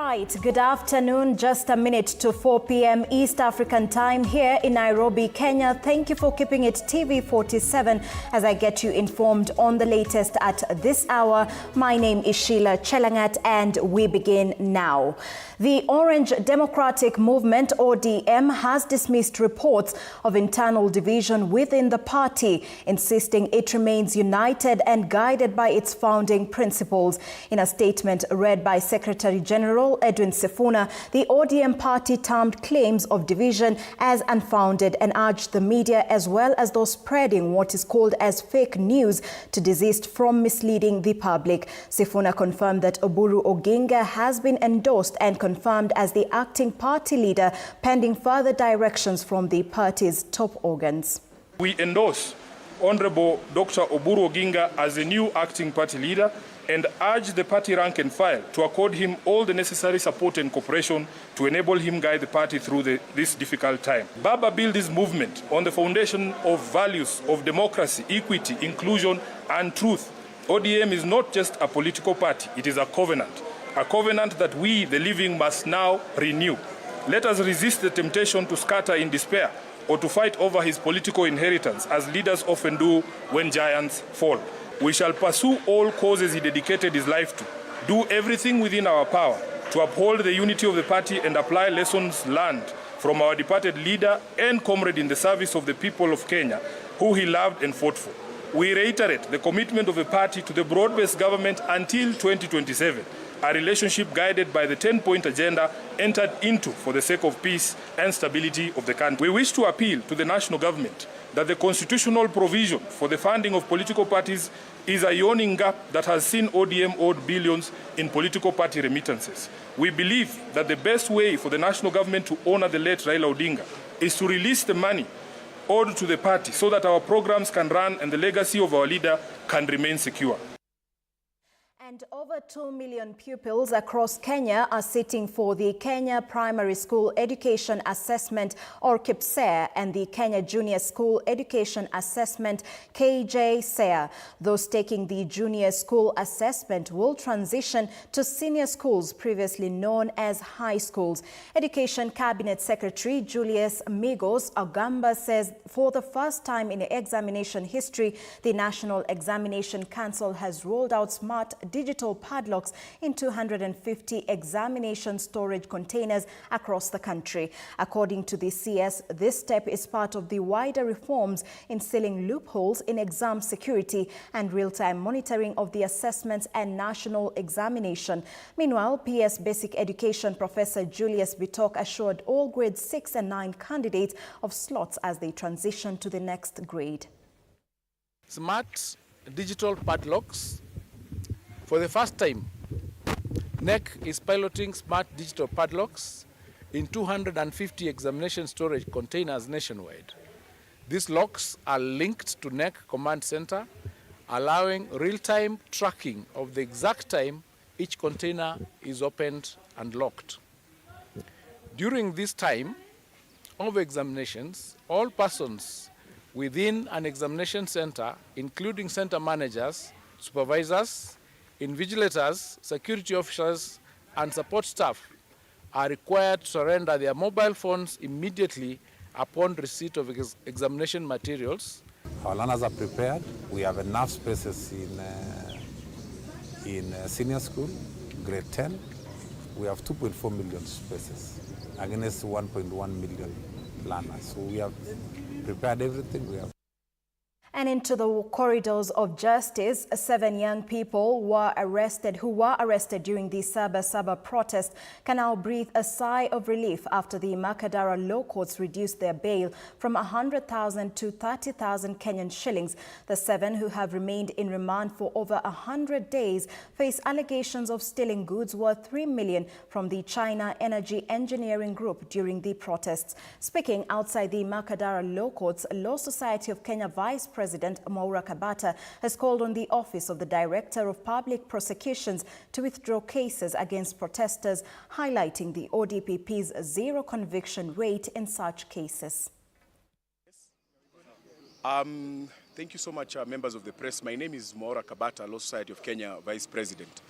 right, good afternoon. Just a minute to 4 p.m. East African time here in Nairobi, Kenya. Thank you for keeping it TV47 as I get you informed on the latest at this hour. My name is Sheilar Chelangat and we begin now. The Orange Democratic Movement, ODM, has dismissed reports of internal division within the party, insisting it remains united and guided by its founding principles. In a statement read by Secretary General Edwin Sifuna, the ODM party termed claims of division as unfounded and urged the media as well as those spreading what is called as fake news to desist from misleading the public. Sifuna confirmed that Oburu Oginga has been endorsed and confirmed as the acting party leader, pending further directions from the party's top organs. We endorse Honorable Dr. Oburu Oginga as the new acting party leader and urge the party rank and file to accord him all the necessary support and cooperation to enable him guide the party through this difficult time. Baba built this movement on the foundation of values of democracy, equity, inclusion, and truth. ODM is not just a political party, it is a covenant that we, the living, must now renew. Let us resist the temptation to scatter in despair or to fight over his political inheritance, as leaders often do when giants fall. We shall pursue all causes he dedicated his life to, do everything within our power to uphold the unity of the party and apply lessons learned from our departed leader and comrade in the service of the people of Kenya, who he loved and fought for. We reiterate the commitment of the party to the broad-based government until 2027, a relationship guided by the 10-point agenda entered into for the sake of peace and stability of the country. We wish to appeal to the national government that the constitutional provision for the funding of political parties is a yawning gap that has seen ODM owed billions in political party remittances. We believe that the best way for the national government to honor the late Raila Odinga is to release the money owed to the party so that our programs can run and the legacy of our leader can remain secure. And over 2 million pupils across Kenya are sitting for the Kenya Primary School Education Assessment, or KPSEA, and the Kenya Junior School Education Assessment, KJSEA. Those taking the Junior School Assessment will transition to senior schools, previously known as high schools. Education Cabinet Secretary Julius Migos Agamba says for the first time in examination history, the National Examination Council has rolled out smart digital padlocks in 250 examination storage containers across the country. According to the CS, this step is part of the wider reforms in sealing loopholes in exam security and real-time monitoring of the assessments and national examination. Meanwhile, PS Basic Education Professor Julius Bitok assured all grades 6 and 9 candidates of slots as they transition to the next grade. Smart digital padlocks. For the first time, NEC is piloting smart digital padlocks in 250 examination storage containers nationwide. These locks are linked to NEC Command Center, allowing real-time tracking of the exact time each container is opened and locked. During this time of examinations, all persons within an examination center, including center managers, supervisors, invigilators, security officers, and support staff are required to surrender their mobile phones immediately upon receipt of examination materials. Our learners are prepared. We have enough spaces in senior school, grade 10. We have 2.4 million spaces against 1.1 million learners. So we have prepared everything. And into the corridors of justice, 7 young people who were arrested during the Saba protest can now breathe a sigh of relief after the Makadara law courts reduced their bail from 100,000 to 30,000 Kenyan shillings. The 7 who have remained in remand for over 100 days face allegations of stealing goods worth 3 million from the China Energy Engineering Group during the protests. Speaking outside the Makadara law courts, Law Society of Kenya Vice President Mwaura Kabata has called on the Office of the Director of Public Prosecutions to withdraw cases against protesters, highlighting the ODPP's zero conviction rate in such cases. Thank you so much, members of the press. My name is Mwaura Kabata, Law Society of Kenya Vice President.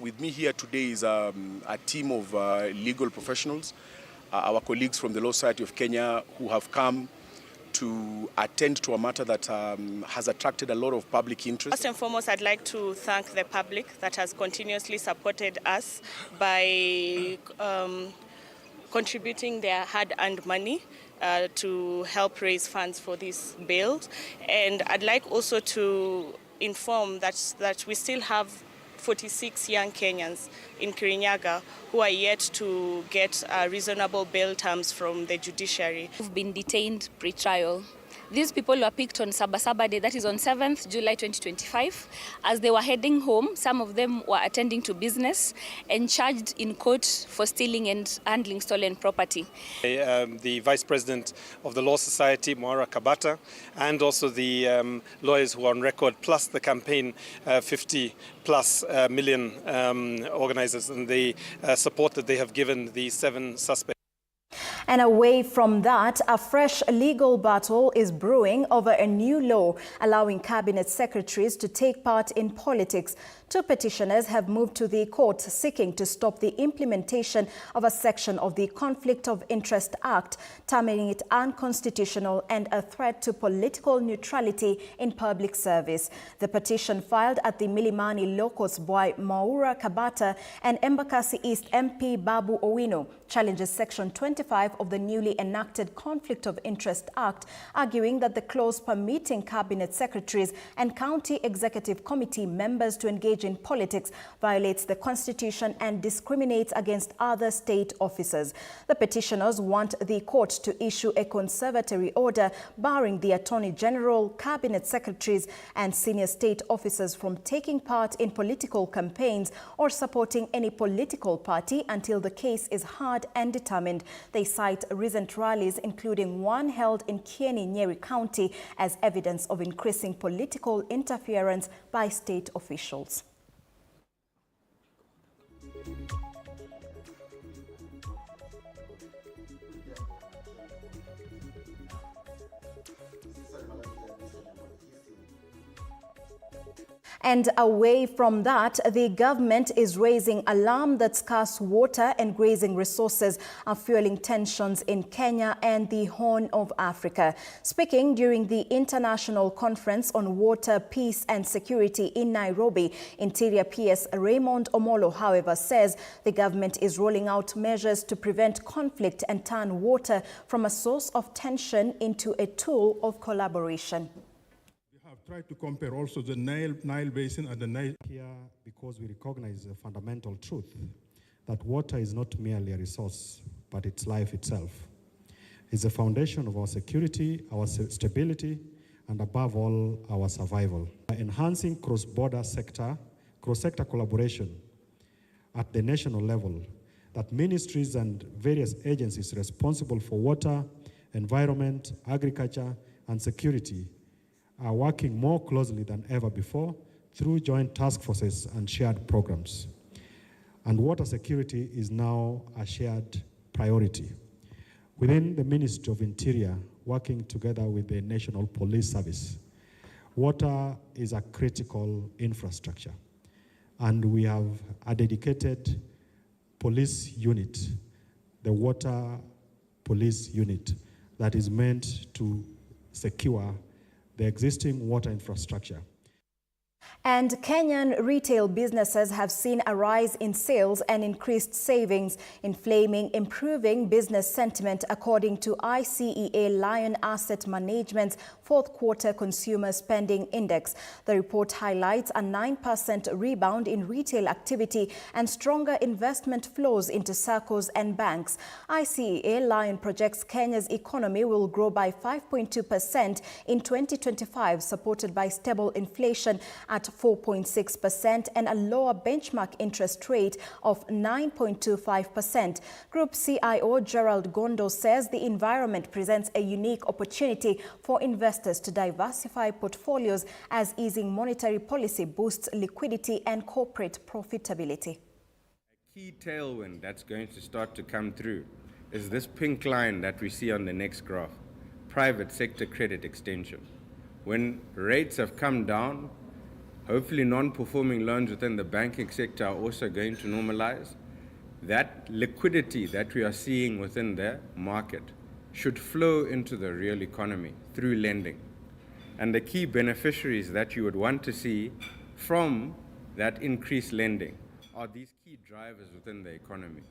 With me here today is a team of legal professionals, our colleagues from the Law Society of Kenya, who have come to attend to a matter that has attracted a lot of public interest. First and foremost, I'd like to thank the public that has continuously supported us by contributing their hard-earned money to help raise funds for this bill. And I'd like also to inform that we still have 46 young Kenyans in Kirinyaga who are yet to get reasonable bail terms from the judiciary. Who've been detained pre-trial. These people were picked on Sabasaba Day, that is on 7th July 2025. As they were heading home, some of them were attending to business and charged in court for stealing and handling stolen property. The Vice President of the Law Society, Moara Kabata, and also the lawyers who are on record, plus the campaign 50+ million organizers, and the support that they have given the 7 suspects. And away from that, a fresh legal battle is brewing over a new law allowing cabinet secretaries to take part in politics. 2 petitioners have moved to the court seeking to stop the implementation of a section of the Conflict of Interest Act, terming it unconstitutional and a threat to political neutrality in public service. The petition filed at the Milimani locus by Moara Kabata and Embakasi East MP Babu Owino challenges Section 25 of the newly enacted Conflict of Interest Act, arguing that the clause permitting cabinet secretaries and county executive committee members to engage in politics violates the Constitution and discriminates against other state officers. The petitioners want the court to issue a conservatory order barring the Attorney General, cabinet secretaries and senior state officers from taking part in political campaigns or supporting any political party until the case is heard and determined. They cite recent rallies, including one held in Kieni, Nyeri County, as evidence of increasing political interference by state officials. And away from that, the government is raising alarm that scarce water and grazing resources are fueling tensions in Kenya and the Horn of Africa. Speaking during the International Conference on Water, Peace and Security in Nairobi, Interior PS Raymond Omolo, however, says the government is rolling out measures to prevent conflict and turn water from a source of tension into a tool of collaboration. Try to compare also the Nile Basin and the Nile. Here, because we recognize a fundamental truth that water is not merely a resource, but it's life itself. It's the foundation of our security, our stability, and above all, our survival. By enhancing cross-border cross-sector collaboration at the national level, that ministries and various agencies responsible for water, environment, agriculture, and security are working more closely than ever before through joint task forces and shared programs. And water security is now a shared priority. Within the Ministry of Interior, working together with the National Police Service, water is a critical infrastructure. And we have a dedicated police unit, the Water Police Unit, that is meant to secure the existing water infrastructure. And Kenyan retail businesses have seen a rise in sales and increased savings, improving business sentiment, according to ICEA Lion Asset Management's 4th quarter consumer spending index. The report highlights a 9% rebound in retail activity and stronger investment flows into SACCOs and banks. ICEA Lion projects Kenya's economy will grow by 5.2% in 2025, supported by stable inflation at 4.6% and a lower benchmark interest rate of 9.25%. Group CIO Gerald Gondo says the environment presents a unique opportunity for investors to diversify portfolios as easing monetary policy boosts liquidity and corporate profitability. A key tailwind that's going to start to come through is this pink line that we see on the next graph, private sector credit extension. When rates have come down, Hopefully non-performing loans within the banking sector are also going to normalize. That liquidity that we are seeing within the market should flow into the real economy through lending. And the key beneficiaries that you would want to see from that increased lending are these key drivers within the economy.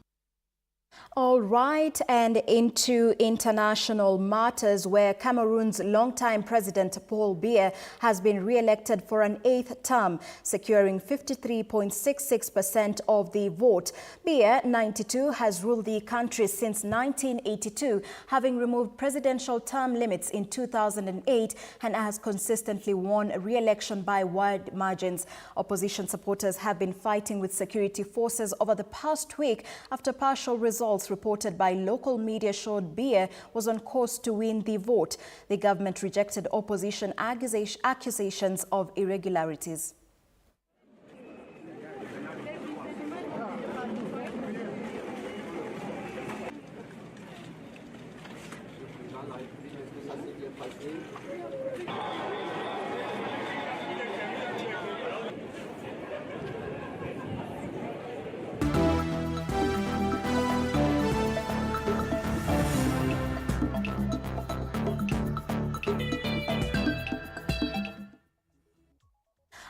All right, and into international matters, where Cameroon's longtime president Paul Biya has been re-elected for an 8th term, securing 53.66% of the vote. Biya, 92, has ruled the country since 1982, having removed presidential term limits in 2008 and has consistently won re-election by wide margins. Opposition supporters have been fighting with security forces over the past week after partial results reported by local media showed Biya was on course to win the vote. The government rejected opposition accusations of irregularities.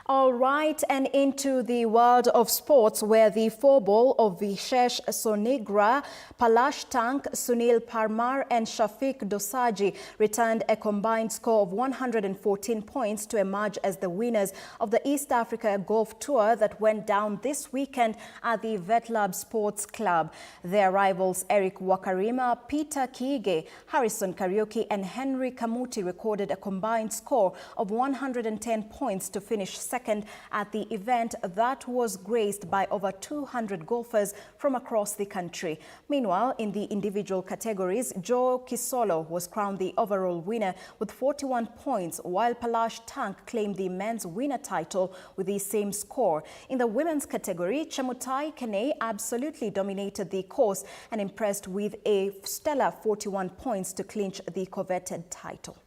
All right, and into the world of sports, where the four-ball of Vishesh Sonigra, Palash Tank, Sunil Parmar and Shafiq Dosaji returned a combined score of 114 points to emerge as the winners of the East Africa Golf Tour that went down this weekend at the Vetlab Sports Club. Their rivals Eric Wakarima, Peter Kiige, Harrison Karaoke and Henry Kamuti recorded a combined score of 110 points to finish second at the event that was graced by over 200 golfers from across the country. Meanwhile, in the individual categories, Joe Kisolo was crowned the overall winner with 41 points, while Palash Tank claimed the men's winner title with the same score. In the women's category, Chemutai Kene absolutely dominated the course and impressed with a stellar 41 points to clinch the coveted title.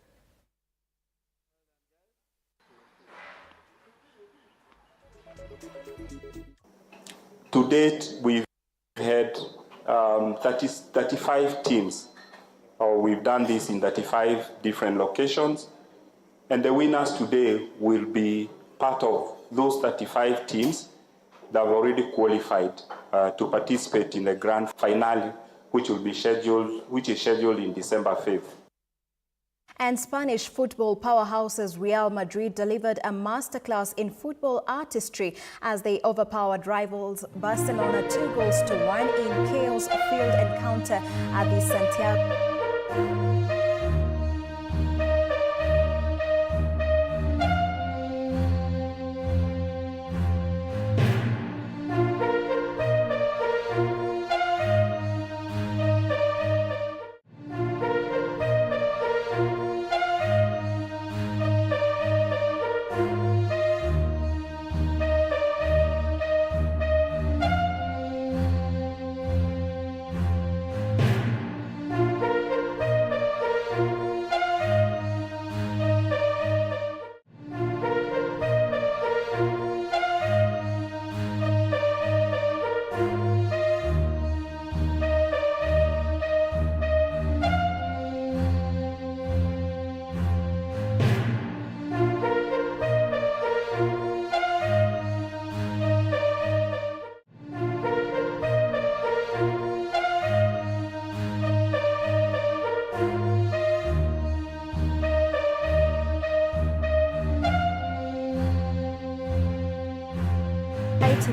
To date, we've had 35 teams. We've done this in 35 different locations. And the winners today will be part of those 35 teams that have already qualified to participate in the grand finale, which is scheduled in December 5th. And Spanish football powerhouses Real Madrid delivered a masterclass in football artistry as they overpowered rivals Barcelona 2-1 in chaos-filled encounter at the Santiago.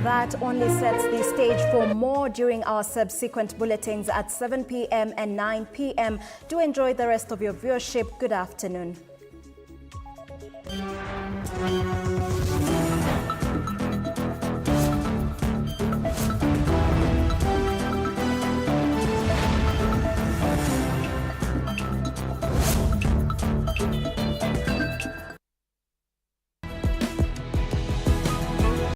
That only sets the stage for more during our subsequent bulletins at 7 p.m. and 9 p.m. Do enjoy the rest of your viewership. Good afternoon.